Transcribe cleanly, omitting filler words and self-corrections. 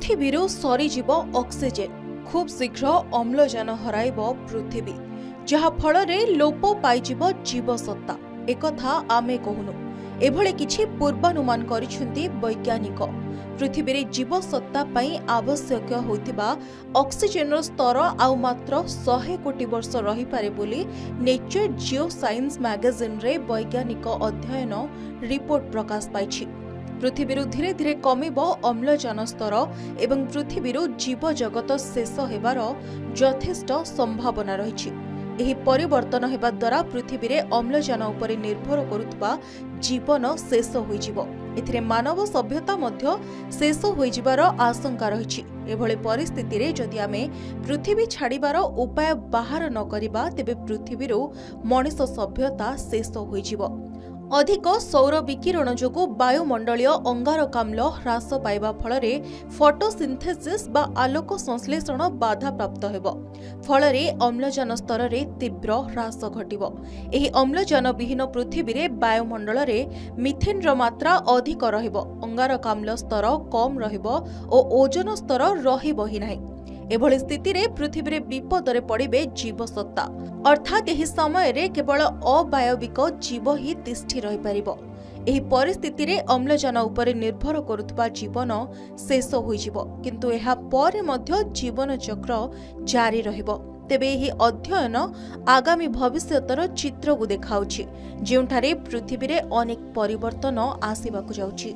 पृथिवीरू सरीजीव oxygen खूब शीघ्र अम्लजान हराइब पृथिवी जहा फल लोप पाइजिव जीवसत्ता एकथा आमे कहूनु एभले किछि पूर्वानुमान करिसेंती वैज्ञानिक। पृथिवी रे जीवसत्ता पई आवश्यक होइतिबा ऑक्सीजन स्तर आउ मात्र 100 कोटी वर्ष रही पारे बोली नेचर जियो साइंस मैगजीन रे वैज्ञानिक अध्ययन रिपोर्ट प्रकाश पाइछि। पृथिवीरू धीरे धीरे कमिब अम्लजान स्तर एवं पृथिवीरू जीव जगत शेष हेबार यथेष्ट संभावना रहिछि। एही परिवर्तन हेबा द्वारा पृथिवी रे अम्लजान उपरे निर्भर करुवा जीवन शेष होइजिवो। एथिरे मानव सभ्यता मध्य शेष होइजिबार आशंका रहिछि। एभଳି परिस्थिति रे जदि आमे पृथिवी छाड़िबार उपाय बाहर न करिबा तेबे पृथिवीरू मनुष्य सभ्यता शेष होइजिवो। अधिक सौर विकिरण जोगु वायुमंडलीय अंगारकाम्ल ह्रास पाइबा फलरे फोटोसिंथेसिस बा आलोक संश्लेषण बाधा प्राप्त हेबो। फलरे अम्लजान स्तर रे तीव्र ह्रास घटिबो। एही अम्लजान विहीन पृथिवी रे वायुमंडल रे मिथेन र मात्रा अधिक रहिबो, अंगारकाम्ल स्तर कम रहिबो ओ ओजोन स्तर रहिबो ही नाही। एभଳି स्थिति रे पृथ्वी रे विपदरे पड़िबे जीवसत्ता, अर्थात एही समय रे केवल अबायविक जीव ही तिष्ठि रहि परिबो। एही परिस्थिति रे अम्लजान उपरे निर्भर करुवा जीवन शेष होइजिवो, किंतु एहा परे मध्य जीवन चक्र जारी रहिबो। तेबे एही अध्ययन आगामी भविष्यतर चित्र को देखाउछि, जेउठारे पृथ्वी रे अनेक परिवर्तन आसिबाकु जाउछि।